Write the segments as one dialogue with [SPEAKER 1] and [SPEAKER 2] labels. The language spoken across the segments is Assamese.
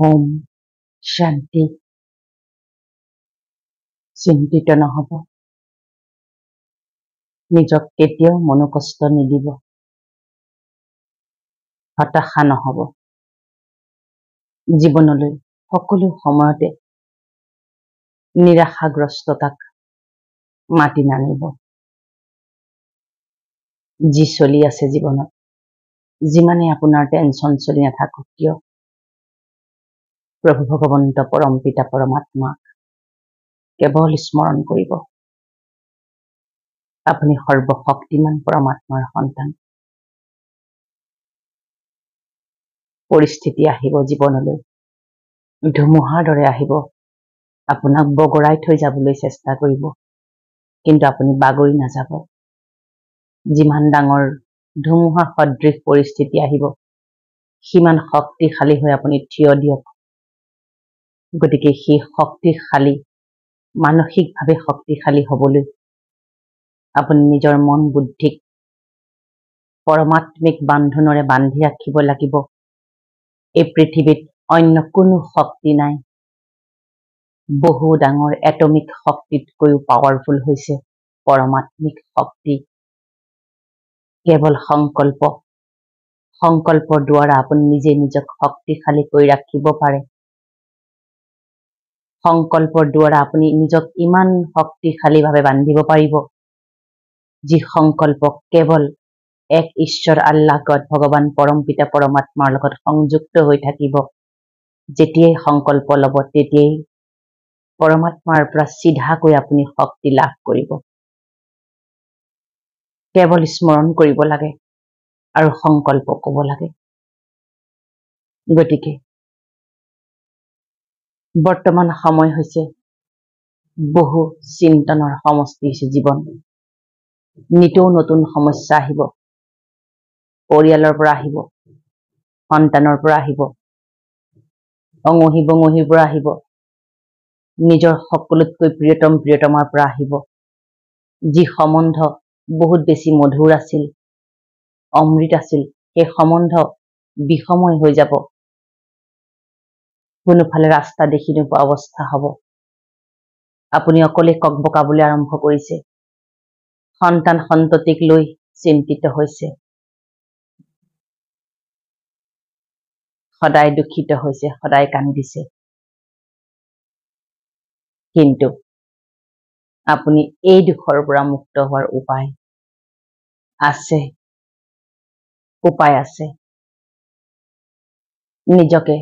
[SPEAKER 1] ওম শান্তি। চিন্তিত নহব, নিজক কেতিয়াও মনোকষ্ট নিদিব, হতাশা নহব। জীৱনলৈ সকলো সময়তে নিৰাশাগ্ৰস্ততাক মাতি নানিব। যি চলি আছে জীৱনত, যিমানে আপোনাৰ টেনচন চলি নাথাকক কিয়, প্ৰভু ভগৱন্ত পৰম পিতা পৰমাত্মাক কেৱল স্মৰণ কৰিব। আপুনি সৰ্বশক্তিমান পৰমাত্মাৰ সন্তান। পৰিস্থিতি আহিব জীৱনলৈ, ধুমুহাৰ দৰে আহিব, আপোনাক বগৰাই থৈ যাবলৈ চেষ্টা কৰিব, কিন্তু আপুনি বাগৰি নাযাব। যিমান ডাঙৰ ধুমুহা সদৃশ পৰিস্থিতি আহিব, সিমান শক্তিশালী হৈ আপুনি থিয় দিয়ক। গতিকে সেই শক্তিশালী, মানসিকভাৱে শক্তিশালী হবলৈ আপুনি নিজৰ মন বুদ্ধিক পৰমাত্মিক বান্ধোনেৰে বান্ধি ৰাখিব লাগিব। এই পৃথিৱীত অন্য কোনো শক্তি নাই। বহু ডাঙৰ এটমিক শক্তিতকৈও পাৱাৰফুল হৈছে পৰমাত্মিক শক্তি। কেৱল সংকল্পৰ দ্বাৰা আপুনি নিজে নিজক শক্তিশালী কৰি ৰাখিব পাৰে। সংকল্পৰ দ্বাৰা আপুনি নিজক ইমান শক্তিশালীভাৱে বান্ধিব পাৰিব, যি সংকল্প কেৱল এক ঈশ্বৰ আল্লাহ গড ভগৱান পৰম পিতা পৰমাত্মাৰ লগত সংযুক্ত হৈ থাকিব। যেতিয়াই সংকল্প লব, তেতিয়াই পৰমাত্মাৰ পৰা চিধাকৈ আপুনি শক্তি লাভ কৰিব। কেৱল স্মৰণ কৰিব লাগে আৰু সংকল্প কব লাগে। গতিকে বৰ্তমান সময় হৈছে বহু চিন্তনৰ সমষ্টি হৈছে জীৱন। নিতৌ নতুন সমস্যা আহিব, পৰিয়ালৰ পৰা আহিব, সন্তানৰ পৰা আহিব, অঙহী বঙহীৰ পৰা আহিব, নিজৰ সকলোতকৈ প্ৰিয়তমাৰ পৰা আহিব। যি সম্বন্ধ বহুত বেছি মধুৰ আছিল, অমৃত আছিল, সেই সম্বন্ধ বিষময় হৈ যাব। কোনোফালে ৰাস্তা দেখি নোপোৱা অৱস্থা হব। আপুনি অকলে ককবকাবলৈ আৰম্ভ কৰিছে, সন্তান সন্ততিক লৈ চিন্তিত হৈছে, সদায় দুখিত হৈছে, সদায় কান্দিছে। কিন্তু আপুনি এই দুখৰ পৰা মুক্ত হোৱাৰ উপায় আছে। নিজকে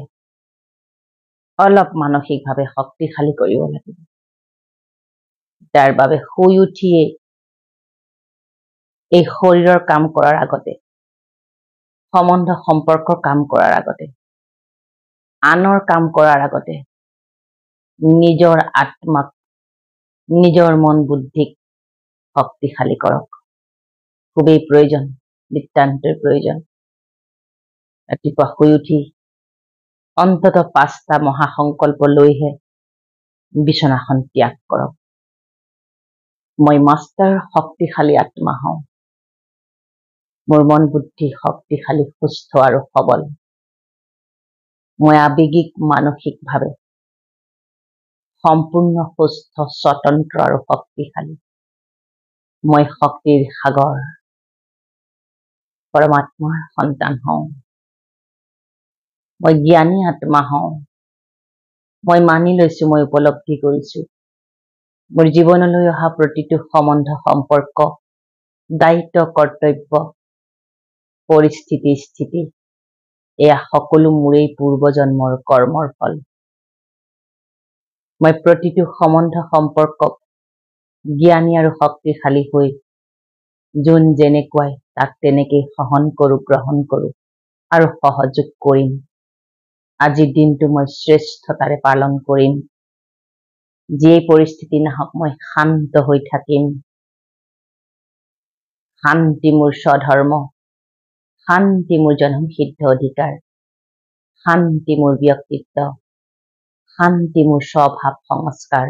[SPEAKER 1] অলপ মানসিকভাৱে শক্তিশালী কৰিব লাগিব। তাৰ বাবে শুই উঠিয়ে এই শৰীৰৰ কাম কৰাৰ আগতে, সম্বন্ধ সম্পৰ্কৰ কাম কৰাৰ আগতে, আনৰ কাম কৰাৰ আগতে নিজৰ আত্মাক, নিজৰ মন বুদ্ধিক শক্তিশালী কৰক। খুবেই প্ৰয়োজন, নিতান্তই প্ৰয়োজন। ৰাতিপুৱা শুই উঠি অন্তত 5টা মহাসংকল্প লৈহে বিচনাখন ত্যাগ কৰক। মই মাষ্টাৰ শক্তিশালী আত্মা হওঁ। মোৰ মন বুদ্ধি শক্তিশালী, সুস্থ আৰু সবল। মই আৱেগিক মানসিকভাৱে সম্পূৰ্ণ সুস্থ, স্বতন্ত্ৰ আৰু শক্তিশালী। মই শক্তিৰ সাগৰ, পৰমাত্মাৰ সন্তান হওঁ। মই জ্ঞানী আত্মা হওঁ। মই মানি লৈছো, মই উপলব্ধি কৰিছো, মোৰ জীৱনলৈ অহা প্ৰতিটো সম্বন্ধ সম্পৰ্ক, দায়িত্ব, কৰ্তব্য, পৰিস্থিতি, স্থিতি, এয়া সকলো মোৰেই পূৰ্বজন্মৰ কৰ্মৰ ফল। মই প্ৰতিটো সম্বন্ধ সম্পৰ্কক জ্ঞানী আৰু শক্তিশালী হৈ যোন যেনেকুৱাই তাক তেনেকেই সহন কৰো, গ্ৰহণ কৰো আৰু সহযোগ কৰিম। আজিৰ দিনটো মই শ্ৰেষ্ঠতাৰে পালন কৰিম। যিয়েই পৰিস্থিতি নাহক, মই শান্ত হৈ থাকিম। শান্তি মোৰ স্বধৰ্ম, শান্তি মোৰ জন্মসিদ্ধ অধিকাৰ, শান্তি মোৰ ব্যক্তিত্ব, শান্তি মোৰ স্বভাৱ সংস্কাৰ।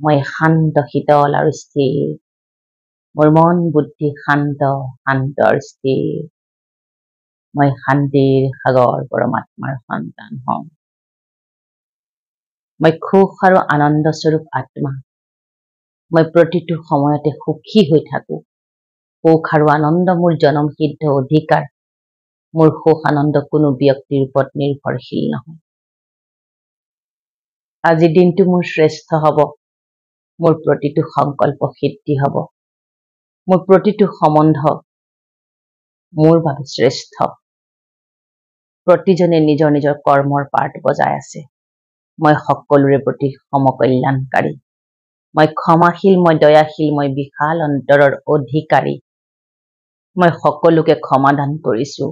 [SPEAKER 1] মই শান্ত, শীতল আৰু স্থিৰ। মোৰ মন বুদ্ধি শান্ত আৰু স্থিৰ। মই শান্তিৰ সাগৰ, পৰমাত্মাৰ সন্তান হওঁ। মই সুখ আৰু আনন্দ স্বৰূপ আত্মা। মই প্ৰতিটো সময়তে সুখী হৈ থাকো। সুখ আৰু আনন্দ মোৰ জনমসিদ্ধ অধিকাৰ। মোৰ সুখ আনন্দ কোনো ব্যক্তিৰ ওপৰত নিৰ্ভৰশীল নহয়। আজিৰ দিনটো মোৰ শ্ৰেষ্ঠ হ'ব। মোৰ প্ৰতিটো সংকল্প সিদ্ধি হ'ব। মোৰ প্ৰতিটো সম্বন্ধ মোৰ বাবে শ্ৰেষ্ঠ। প্ৰতিজনে নিজৰ নিজৰ কৰ্মৰ পাৰ্ট বজাই আছে। মই সকলোৰে প্ৰতি সমকল্যাণকাৰী। মই ক্ষমাশীল, মই দয়াশীল, মই বিশাল অন্তৰৰ অধিকাৰী। মই সকলোকে ক্ষমাদান কৰিছো।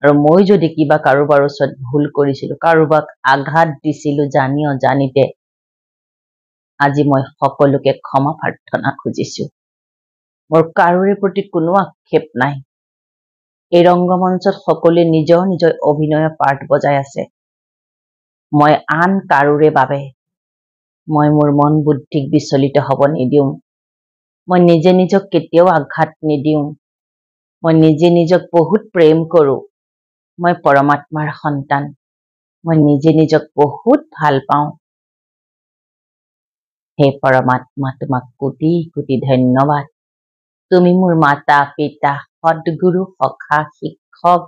[SPEAKER 1] আৰু মই যদি কিবা কাৰোবাৰ ওচৰত ভুল কৰিছিলো, কাৰোবাক আঘাত দিছিলো জানি অজানিতে, আজি মই সকলোকে ক্ষমা প্ৰাৰ্থনা খুজিছো। মোৰ কাৰোৰে প্ৰতি কোনো আক্ষেপ নাই। এই ৰংগমঞ্চত সকলোৱে নিজৰ নিজৰ অভিনয়ৰ পাৰ্ট বজাই আছে। মই আন কাৰোৰে বাবে মই মোৰ মন বুদ্ধিক বিচলিত হ'ব নিদিওঁ। মই নিজে নিজক কেতিয়াও আঘাত নিদিওঁ। মই নিজে নিজক বহুত প্ৰেম কৰোঁ। মই পৰমাত্মাৰ সন্তান। মই নিজে নিজক বহুত ভাল পাওঁ। হে পৰমাত্মা, তোমাক কোটি কোটি ধন্যবাদ। তুমি মোৰ মাতা পিতা, সদ্গুৰু, সখা, শিক্ষক।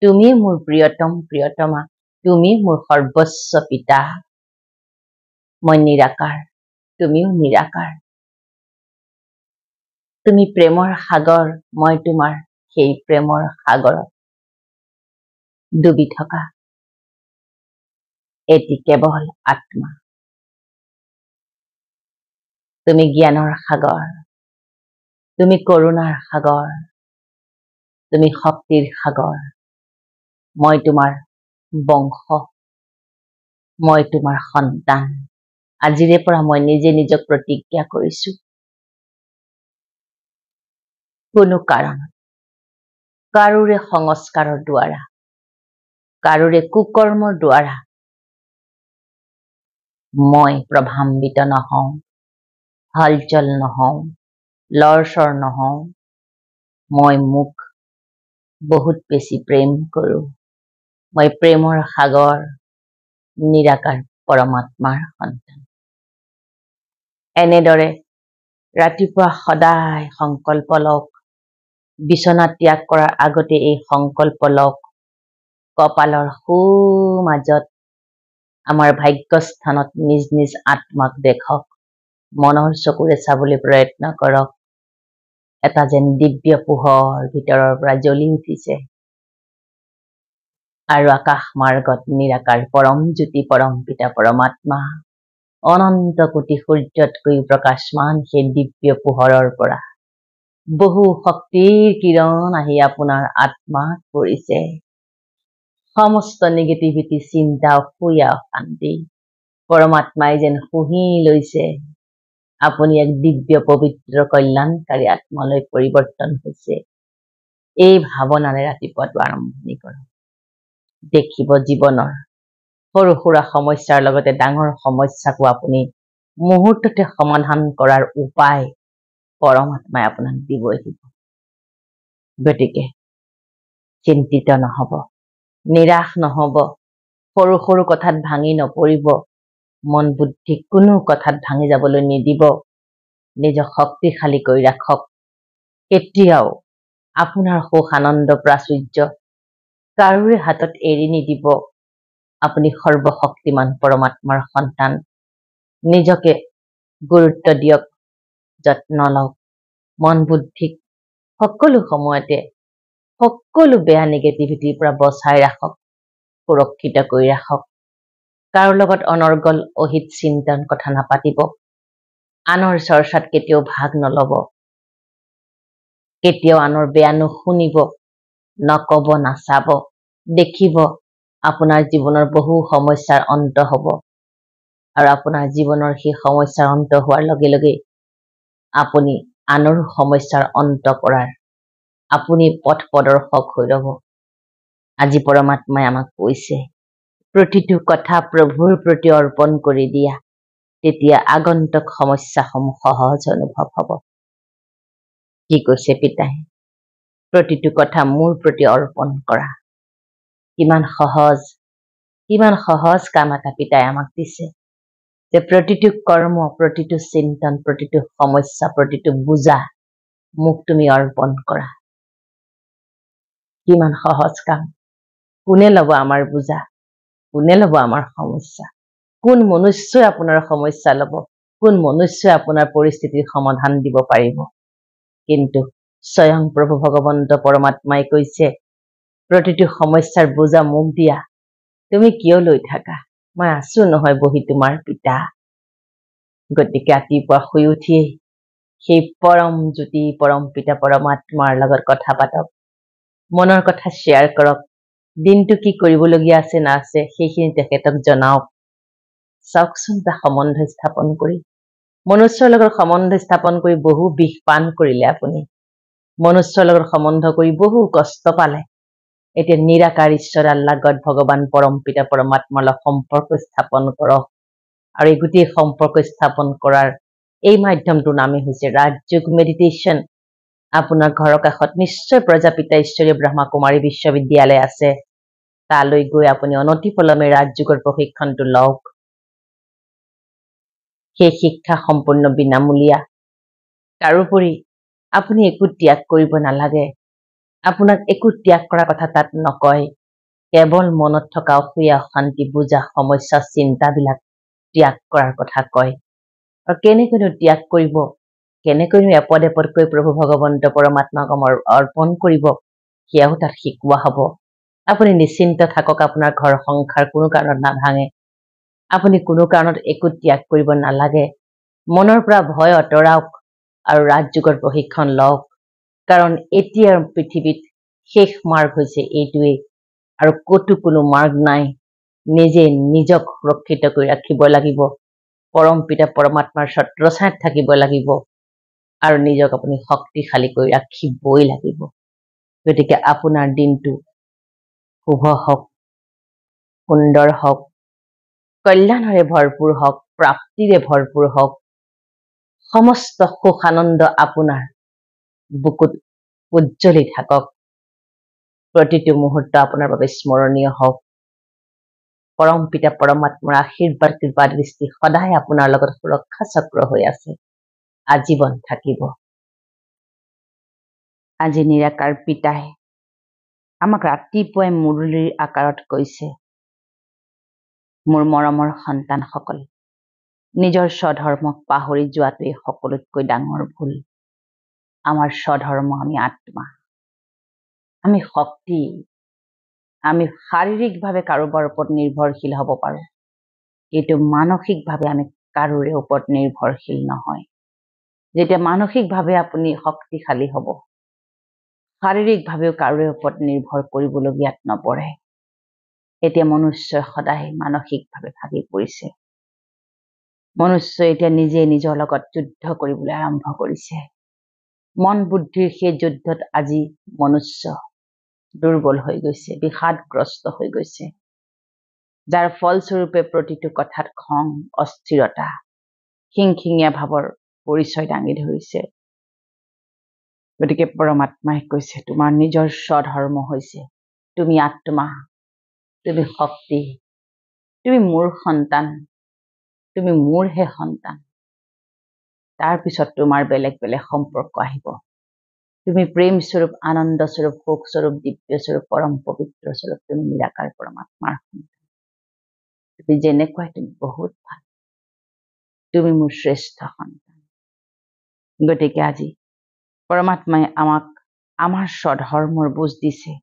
[SPEAKER 1] তুমি মোৰ প্ৰিয়তম প্ৰিয়তমা। তুমি মোৰ সৰ্বস্ব পিতা। মই নিৰাকাৰ, তুমিও নিৰাকাৰ। তুমি প্ৰেমৰ সাগৰ, মই তোমাৰ সেই প্ৰেমৰ সাগৰত ডুবি থকা এটি কেৱল আত্মা। তুমি জ্ঞানৰ সাগৰ, তুমি কৰুণাৰ সাগৰ, তুমি শক্তিৰ সাগৰ। মই তোমাৰ বংশ, মই তোমাৰ সন্তান। আজিৰে পৰা মই নিজে নিজক প্ৰতিজ্ঞা কৰিছো, কোনো কাৰণত কাৰোৰে সংস্কাৰৰ দ্বাৰা, কাৰোৰে কুকৰ্মৰ দ্বাৰা মই প্ৰভাৱান্বিত নহওঁ, হলচল নহওঁ, লৰচৰ নহওঁ। মই মোক বহুত বেছি প্ৰেম কৰো। মই প্ৰেমৰ সাগৰ, নিৰাকাৰ পৰমাত্মাৰ সন্তান। এনেদৰে ৰাতিপুৱা সদায় সংকল্প লওক। বিচনা ত্যাগ কৰাৰ আগতে এই সংকল্প লওক। কপালৰ সোঁমাজত আমাৰ ভাগ্যস্থানত নিজ নিজ আত্মাক দেখক। মনৰ চকুৰে চাবলৈ প্ৰয়ত্ন কৰক। এটা যেন দিব্য পোহৰ ভিতৰৰ পৰা জ্বলি উঠিছে আৰু আকাশ মাৰ্গত নিৰাকাৰ পৰম জ্যোতি পৰম পিতা পৰমাত্মা অনন্ত কোটি সূৰ্যতকৈ প্ৰকাশমান সেই দিব্য পোহৰৰ পৰা বহু শক্তিৰ কিৰণ আহি আপোনাৰ আত্মাত পৰিছে। সমস্ত নিগেটিভিটি, চিন্তা, অসূয়া, অশান্তি পৰমাত্মাই যেন শুহি লৈছে। আপুনি এক দিব্য পবিত্ৰ কল্যাণকাৰী আত্মালৈ পৰিৱৰ্তন হৈছে। এই ভাৱনাৰে ৰাতিপুৱাটো আৰম্ভণি কৰক। দেখিব জীৱনৰ সৰু সুৰা সমস্যাৰ লগতে ডাঙৰ সমস্যাকো আপুনি মুহূৰ্ততে সমাধান কৰাৰ উপায় পৰমাত্মাই আপোনাক দিবই দিব। গতিকে চিন্তিত নহব, নিৰাশ নহব, সৰু সৰু কথাত ভাঙি নপৰিব, মন বুদ্ধি কোনো কথাত ভাঙি যাবলৈ নিদিব। নিজক শক্তিশালী কৰি ৰাখক। কেতিয়াও আপোনাৰ সুখ আনন্দ প্ৰাচুৰ্য কাৰোৰে হাতত এৰি নিদিব। আপুনি সৰ্বশক্তিমান পৰমাত্মাৰ সন্তান। নিজকে গুৰুত্ব দিয়ক, যত্ন লওক। মন বুদ্ধিক সকলো সময়তে সকলো বেয়া নিগেটিভিটিৰ পৰা বচাই ৰাখক, সুৰক্ষিত কৰি ৰাখক। কাৰো লগত অনৰ্গল অহিত চিন্তন কথা নাপাতিব। আনৰ চৰ্চাত কেতিয়াও ভাগ নলব। কেতিয়াও আনৰ বেয়া নুশুনিব, নকব, নাচাব। দেখিব আপোনাৰ জীৱনৰ বহু সমস্যাৰ অন্ত হব আৰু আপোনাৰ জীৱনৰ সেই সমস্যাৰ অন্ত হোৱাৰ লগে লগে আপুনি আনৰো সমস্যাৰ অন্ত কৰাৰ আপুনি পথ প্ৰদৰ্শক হৈ ৰব। আজি পৰমাত্মাই আমাক কৈছে, প্ৰতিটো কথা প্ৰভুৰ প্ৰতি অৰ্পণ কৰি দিয়া, তেতিয়া আগন্তুক সমস্যাসমূহ সহজ অনুভৱ হব। কি কৈছে পিতাই? প্ৰতিটো কথা মোৰ প্ৰতি অৰ্পণ কৰা। কিমান সহজ কাম এটা পিতাই আমাক দিছে। যে প্ৰতিটো কৰ্ম, প্ৰতিটো চিন্তন, প্ৰতিটো সমস্যা, প্ৰতিটো বোজা মোক তুমি অৰ্পণ কৰা। কিমান সহজ কাম। কোনে ল'ব আমাৰ বোজা? কোনে ল'ব আমাৰ সমস্যা? কোন মনুষ্যই আপোনাৰ সমস্যা ল'ব? কোন মনুষ্যই আপোনাৰ পৰিস্থিতিৰ সমাধান দিব পাৰিব? কিন্তু স্বয়ং প্ৰভু ভগৱন্ত পৰমাত্মাই কৈছে, প্ৰতিটো সমস্যাৰ বোজা মোক দিয়া। তুমি কিয় লৈ থাকা? মই আছো নহয় বহি তোমাৰ পিতা। গতিকে ৰাতিপুৱা শুই উঠিয়েই সেই পৰম জ্যোতি, পৰম পিতা পৰমাত্মাৰ লগত কথা পাতক, মনৰ কথা শ্বেয়াৰ কৰক, দিনটো কি কৰিবলগীয়া আছে না আছে সেইখিনি তেখেতক জনাওক। চাওকচোন এটা সম্বন্ধ স্থাপন কৰি, মনুষ্যৰ লগত সম্বন্ধ স্থাপন কৰি বহু বিষ পান কৰিলে আপুনি, মনুষ্যৰ লগত সম্বন্ধ কৰি বহু কষ্ট পালে। এতিয়া নিৰাকাৰ ঈশ্বৰ আল্লাহ গড ভগৱান পৰম পিতা পৰমাত্মাৰ লগত সম্পৰ্ক স্থাপন কৰক। আৰু এই গোটেই সম্পৰ্ক স্থাপন কৰাৰ এই মাধ্যমটোৰ নামেই হৈছে ৰাজযোগ মেডিটেশ্যন। আপোনাৰ ঘৰৰ কাষত নিশ্চয় প্ৰজাপিতা ঈশ্বৰীয় ব্ৰহ্মা কুমাৰী বিশ্ববিদ্যালয় আছে। তালৈ গৈ আপুনি অনতিপলমে ৰাজযোগৰ প্ৰশিক্ষণটো লওক। সেই শিক্ষা সম্পূৰ্ণ বিনামূলীয়া। তাৰোপৰি আপুনি একো ত্যাগ কৰিব নালাগে। আপোনাক একো ত্যাগ কৰাৰ কথা তাত নকয়। কেৱল মনত থকা অসূয়া, অশান্তি, বোজা, সমস্যা, চিন্তাবিলাক ত্যাগ কৰাৰ কথা কয়। আৰু কেনেকৈনো ত্যাগ কৰিব, কেনেকৈনো এপদ এপদকৈ প্ৰভু ভগৱন্ত পৰমাত্মাক অৰ্পণ কৰিব, সেয়াও তাত শিকোৱা হ'ব। আপুনি নিশ্চিন্ত থাকক, আপোনাৰ ঘৰ সংসাৰ কোনো কাৰণত নাভাঙে। আপুনি কোনো কাৰণত একো ত্যাগ কৰিব নালাগে। মনৰ পৰা ভয় আঁতৰাওক আৰু ৰাজযোগৰ প্ৰশিক্ষণ লওক। কাৰণ এতিয়াৰ পৃথিৱীত শেষ মাৰ্গ হৈছে এইটোৱেই, আৰু ক'তো কোনো মাৰ্গ নাই। নিজে নিজক সুৰক্ষিত কৰি ৰাখিব লাগিব, পৰম পিতা পৰমাত্মাৰ ছত্ৰছায়াত থাকিব লাগিব, আৰু নিজক আপুনি শক্তিশালী কৰি ৰাখিবই লাগিব। গতিকে আপোনাৰ দিনটো শুভ হওক, সুন্দৰ হওক, কল্যাণৰে ভৰপূৰ হওক, প্ৰাপ্তিৰে ভৰপূৰ হওক। সমস্ত সুখ আনন্দ আপোনাৰ বুকুত উজ্জ্বলি থাকক। প্ৰতিটো মুহূৰ্ত আপোনাৰ বাবে স্মৰণীয় হওক। পৰম পিতা পৰমাত্মাৰ আশীৰ্বাদ, কৃপা দৃষ্টি সদায় আপোনাৰ লগত সুৰক্ষা চক্ৰ হৈ আছে, আজীৱন থাকিব। আজি নিৰাকাৰ পিতাই আমাক ৰাতিপুৱাই মুৰলীৰ আকাৰত কৈছে, মোৰ মৰমৰ সন্তানসকল, নিজৰ স্বধৰ্মক পাহৰি যোৱাটোৱেই সকলোতকৈ ডাঙৰ ভুল। আমাৰ স্বধৰ্ম, আমি আত্মা, আমি শক্তি। আমি শাৰীৰিকভাৱে কাৰোবাৰ ওপৰত নিৰ্ভৰশীল হ'ব পাৰোঁ, কিন্তু মানসিকভাৱে আমি কাৰোৰে ওপৰত নিৰ্ভৰশীল নহয়। যেতিয়া মানসিকভাৱে আপুনি শক্তিশালী হ'ব, শাৰীৰিকভাৱেও কাৰোৰে ওপৰত নিৰ্ভৰ কৰিবলগীয়াত নপৰে। এতিয়া মনুষ্যই সদায় মানসিকভাৱে ভাগি পৰিছে। মনুষ্যই এতিয়া নিজে নিজৰ লগত যুদ্ধ কৰিবলৈ আৰম্ভ কৰিছে। মন বুদ্ধিৰ সেই যুদ্ধত আজি মনুষ্য দুৰ্বল হৈ গৈছে, বিষাদগ্ৰস্ত হৈ গৈছে, যাৰ ফলস্বৰূপে প্ৰতিটো কথাত খং, অস্থিৰতা, খিংখিঙীয়া ভাৱৰ পৰিচয় দাঙি ধৰিছে। গতিকে পৰমাত্মাই কৈছে, তোমাৰ নিজৰ স্বধৰ্ম হৈছে তুমি আত্মা, তুমি শক্তি, তুমি মোৰ সন্তান, তুমি মোৰহে সন্তান। তাৰপিছত তোমাৰ বেলেগ বেলেগ সম্পৰ্ক আহিব। তুমি প্ৰেম স্বৰূপ, আনন্দ স্বৰূপ, সুখ স্বৰূপ, দিব্য স্বৰূপ, পৰম পবিত্ৰ স্বৰূপ, তুমি নিৰাকাৰ পৰমাত্মাৰ সন্তান। তুমি যেনেকুৱাই তুমি বহুত ভাল, তুমি মোৰ শ্ৰেষ্ঠ সন্তান। গতিকে আজি পৰমাত্মাই আমাক আমাৰ স্বধৰ্মৰ বুজ দিছে।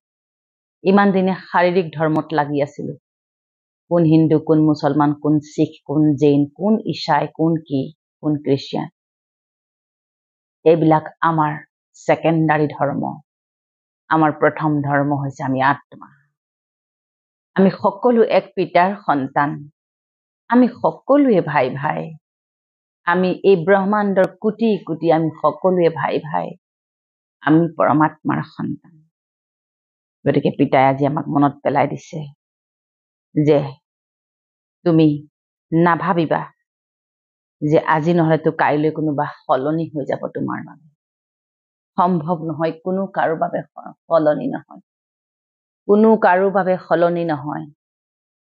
[SPEAKER 1] ইমান দিনে শাৰীৰিক ধৰ্মত লাগি আছিলো, কোন হিন্দু, কোন মুছলমান, কোন শিখ, কোন জৈন, কোন ঈশাই, কোন কি, কোন খ্ৰীষ্টিয়ান, এইবিলাক আমাৰ ছেকেণ্ডাৰী ধৰ্ম। আমাৰ প্ৰথম ধৰ্ম হৈছে আমি আত্মা। আমি সকলো এক পিতাৰ সন্তান, আমি সকলোৱে ভাই ভাই। আমি এই ব্ৰহ্মাণ্ডৰ কোটি কোটি, আমি সকলোৱে ভাই ভাই। আমি পৰমাত্মাৰ সন্তান। গতিকে পিতাই আজি আমাক মনত পেলাই দিছে যে তুমি নাভাবিবা যে আজি নহলেতো কাইলৈ কোনোবা সলনি হৈ যাব তোমাৰ বাবে। সম্ভৱ নহয়, কোনো কাৰো বাবে সলনি নহয়, কোনো কাৰো বাবে সলনি নহয়,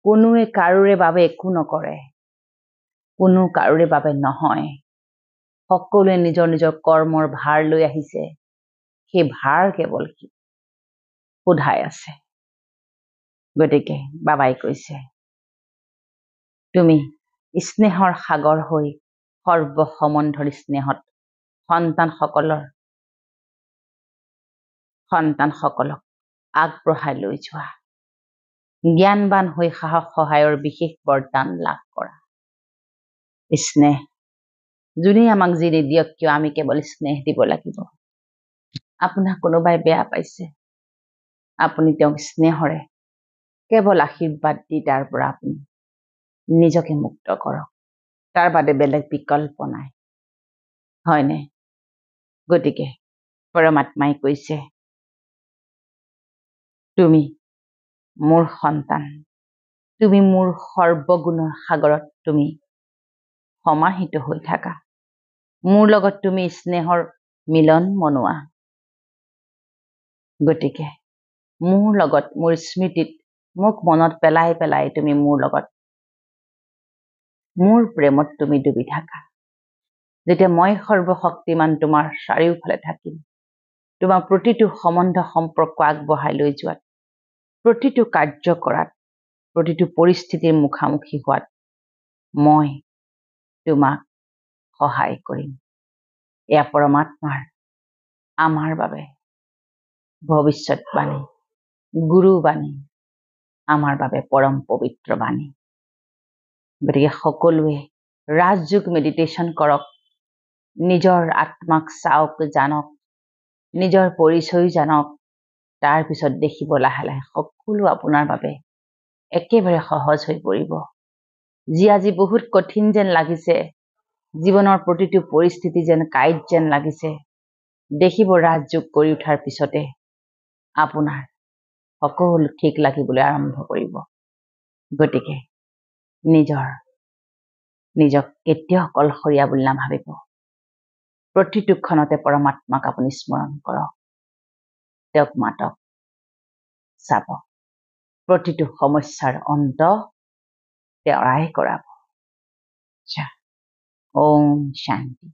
[SPEAKER 1] কোনোৱে কাৰোৰে বাবে একো নকৰে। কোনো কাৰোৰে বাবে নহয়। সকলোৱে নিজৰ নিজৰ কৰ্মৰ ভাৰ লৈ আহিছে, সেই ভাৰ কেৱল সোধাই আছে। গতিকে বাবাই কৈছে, তুমি স্নেহৰ সাগৰ হৈ সৰ্বসমন্ধৰ স্নেহত সন্তানসকলক আগবঢ়াই লৈ যোৱা। জ্ঞানবান হৈ সাহস সহায়ৰ বিশেষ বৰদান লাভ কৰা। স্নেহ যোনেই আমাক যি নিদিয়ক কিয় আমি কেৱল স্নেহ দিব লাগিব। আপোনাক কোনোবাই বেয়া পাইছে, আপুনি তেওঁক স্নেহৰে কেৱল আশীৰ্বাদ দি তাৰ পৰা আপুনি নিজকে মুক্ত কৰক। তাৰ বাদে বেলেগ বিকল্প নাই, হয়নে? গতিকে পৰমাত্মাই কৈছে, তুমি মোৰ সন্তান, তুমি মোৰ সৰ্বগুণৰ সাগৰত তুমি সমাহিত হৈ থাকা। মোৰ লগত তুমি স্নেহৰ মিলন মনোৱা। গতিকে মোৰ লগত, মোৰ স্মৃতিত মোক মনত পেলাই পেলাই তুমি মোৰ লগত, মোৰ প্ৰেমত তুমি ডুবি থাকা। যেতিয়া মই সৰ্বশক্তিমান তোমাৰ চাৰিওফালে থাকিম, তোমাৰ প্ৰতিটো সম্বন্ধ সম্পৰ্ক আগবঢ়াই লৈ যোৱাত, প্ৰতিটো কাৰ্য কৰাত, প্ৰতিটো পৰিস্থিতিৰ মুখামুখি হোৱাত মই তোমাক সহায় কৰিম। এয়া পৰমাত্মাৰ আমাৰ বাবে ভৱিষ্যৎবাণী, গুৰুবাণী, আমাৰ বাবে পৰম পবিত্ৰ বাণী। গতিকে সকলোৱে ৰাজযোগ মেডিটেশ্যন কৰক, নিজৰ আত্মাক চাওক, জানক, নিজৰ পৰিচয় জানক। তাৰপিছত দেখিব লাহে লাহে সকলো আপোনাৰ বাবে একেবাৰে সহজ হৈ পৰিব। যি আজি বহুত কঠিন যেন লাগিছে, জীৱনৰ প্ৰতিটো পৰিস্থিতি যেন কাইট যেন লাগিছে, দেখিব ৰাজযোগ কৰি উঠাৰ পিছতে আপোনাৰ সকলো ঠিক লাগিবলৈ আৰম্ভ কৰিব। গতিকে নিজক কেতিয়াও কলসৰীয়া বুলি নাভাবিব। প্ৰতিটো ক্ষণতে পৰমাত্মাক আপুনি স্মৰণ কৰক, তেওঁক মাতক, চাব। প্ৰতিটো সমস্যাৰ অন্ত তেওঁৰাই কৰাব। ওম শান্তি।